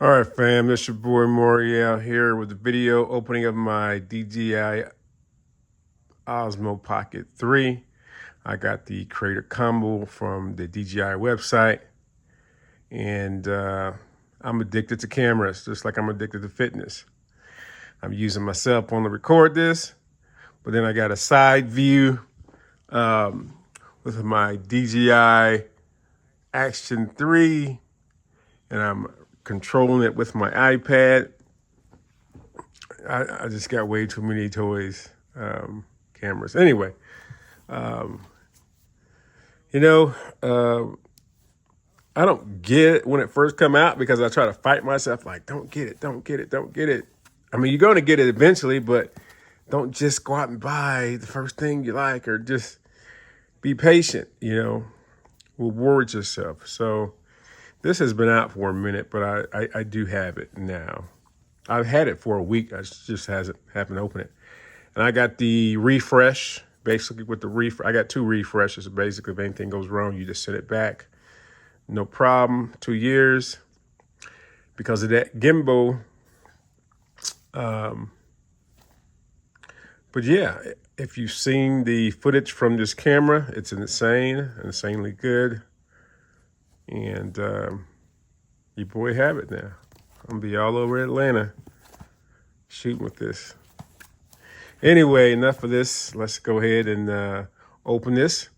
All right, fam, this your boy Moriel here with the video opening of my DJI Osmo Pocket 3. I got the creator combo from the DJI website, and I'm addicted to cameras, just like I'm addicted to fitness. I'm using my cell phone to record this, but then I got a side view with my DJI Action 3, and I'm controlling it with my iPad. I just got way too many toys, cameras. Anyway, you know, I don't get it when it first come out because I try to fight myself like, don't get it, don't get it, don't get it. I mean, you're going to get it eventually, but don't just go out and buy the first thing you like, or just be patient, reward yourself. So this has been out for a minute, but I do have it now. I've had it for a week. I just haven't opened it. And I got the refresh, basically with the refresh. I got two refreshes. Basically, if anything goes wrong, you just send it back. No problem. 2 years. Because of that gimbal. But yeah, if you've seen the footage from this camera, it's insanely good. And your boy have it now. I'm gonna be all over Atlanta shooting with this. Anyway, enough of this. Let's go ahead and open this.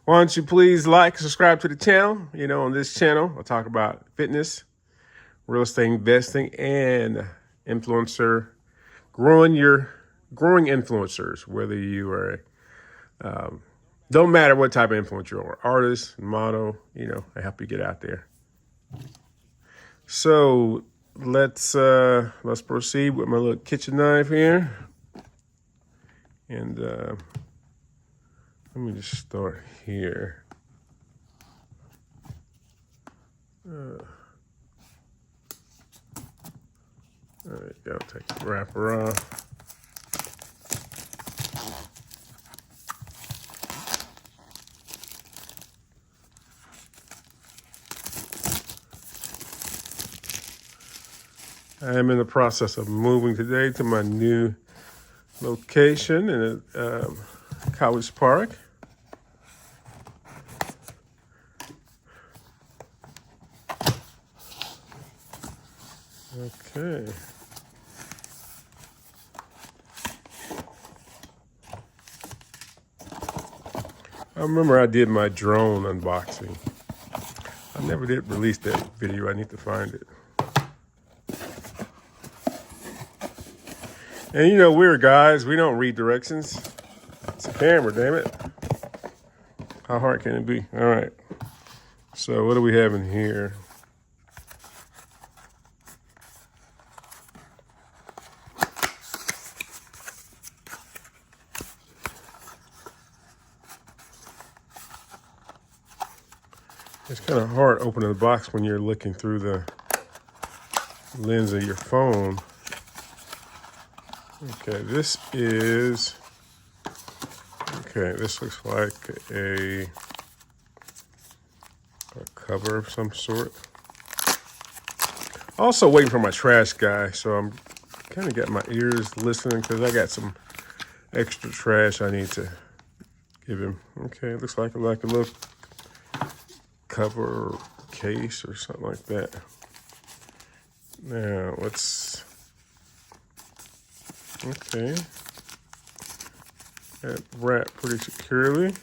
Why don't you please like and subscribe to the channel? On this channel, I'll talk about fitness, real estate investing, and growing influencers, whether you are, don't matter what type of influencer you are, artist, model, I help you get out there. So let's proceed with my little kitchen knife here. And let me just start here. There you go, take the wrapper off. I am in the process of moving today to my new location in College Park. Okay. I remember I did my drone unboxing. I never did release that video. I need to find it. And we're guys, we don't read directions. It's a camera, damn it. How hard can it be? All right. So what do we have in here? It's kind of hard opening the box when you're looking through the lens of your phone. Okay, this looks like a cover of some sort. Also waiting for my trash guy, so I'm kind of got my ears listening because I got some extra trash I need to give him. Okay, it looks like a little cover case or something like that. Now okay. That wrapped pretty securely.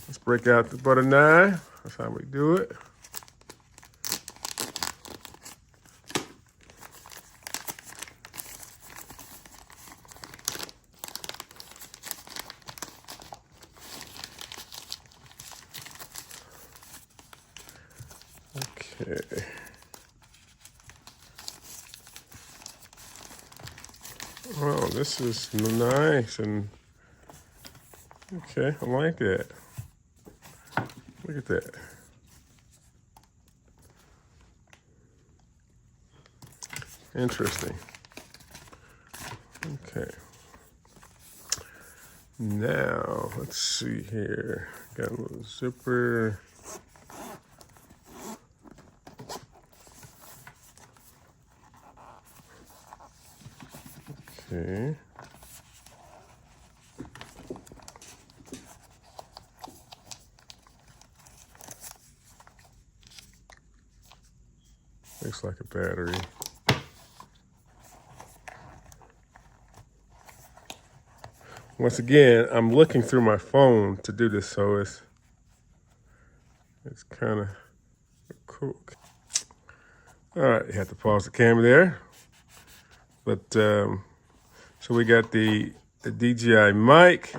Let's break out the butter knife. That's how we do it. Okay. Well, this is nice and okay, I like that. Look at that. Interesting. Okay. Now, let's see here. Got a little zipper. Okay. Looks like a battery. Once again, I'm looking through my phone to do this, so it's kind of cool. All right, you have to pause the camera there. But so we got the DJI mic.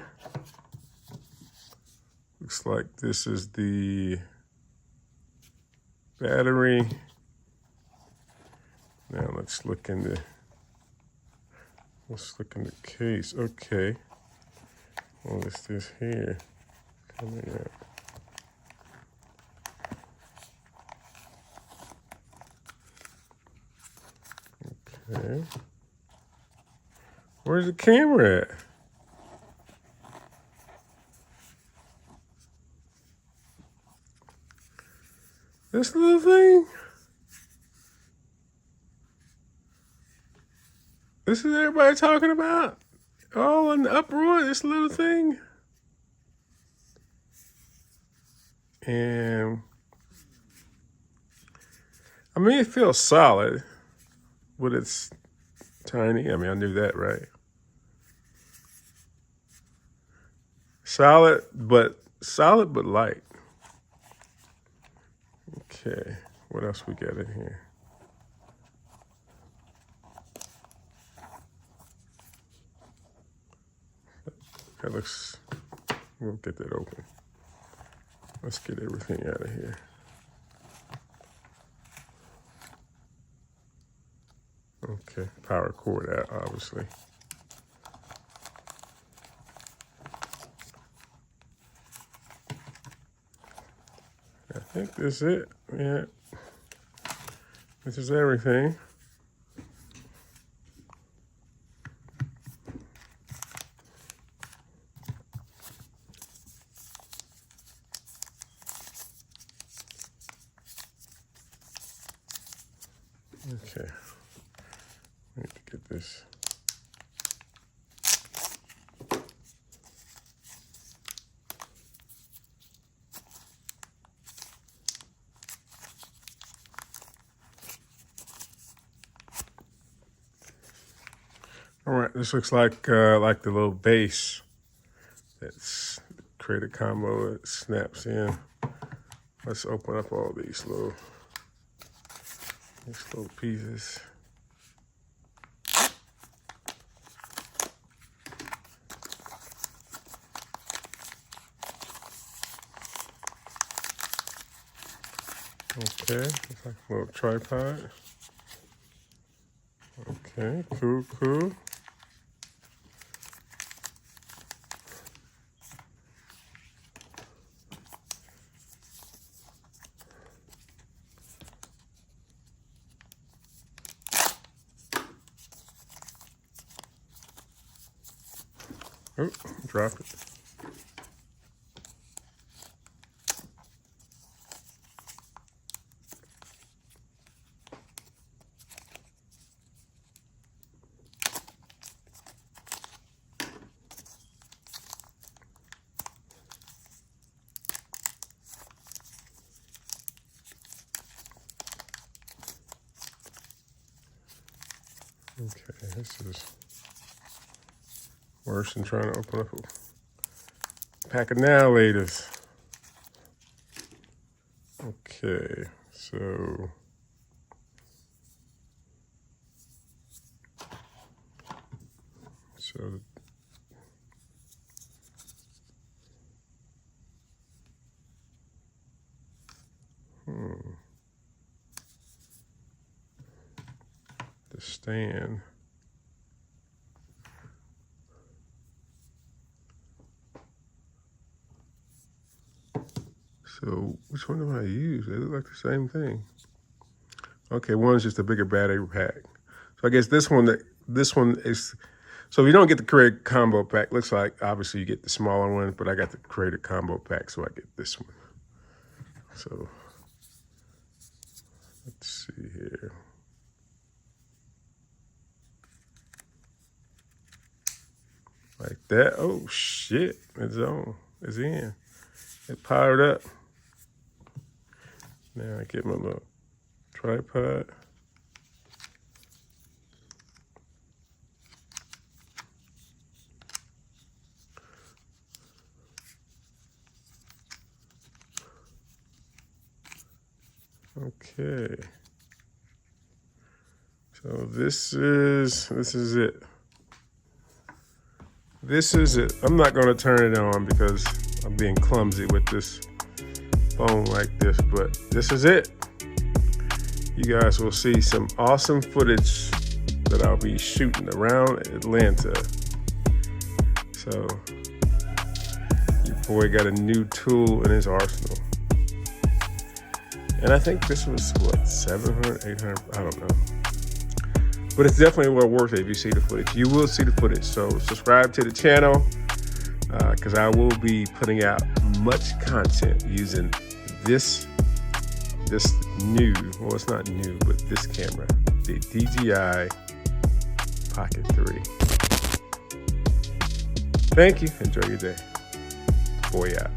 Looks like this is the battery. Now let's look in the case. Okay. What is this here? Coming out. Okay. Where's the camera at? This little thing? This is everybody talking about? All in the uproar, this little thing? And I mean, it feels solid, but it's tiny. I mean, I knew that, right? Solid but light. Okay, what else we got in here? That looks, we'll get that open. Let's get everything out of here. Okay, power cord out, obviously. I think that's it. Yeah, this is everything. Okay, I need to get this. All right, this looks like the little base that's created combo. It snaps in. Let's open up all these little pieces. Okay, it's like a little tripod. Okay, cool. Oh, drop it. Okay, this is worse than trying to open up a pack of Now-Laters. Okay, so the stand. So which one do I use? They look like the same thing. Okay, one's just a bigger battery pack. So I guess this one is, so if you don't get the created combo pack, looks like obviously you get the smaller one, but I got the created combo pack, so I get this one. So let's see here. Like that. Oh shit, it's on, it's in. It powered up. Now I get my little tripod. Okay. So this is it. This is it. I'm not gonna turn it on because I'm being clumsy with this phone like this, but this is it. You guys will see some awesome footage that I'll be shooting around Atlanta. So your boy got a new tool in his arsenal. And I think this was what, 700, 800, I don't know. But it's definitely well worth it if you see the footage. You will see the footage, so subscribe to the channel because I will be putting out much content using this new, well, it's not new, but this camera, the DJI Pocket 3. Thank you. Enjoy your day. Boy out.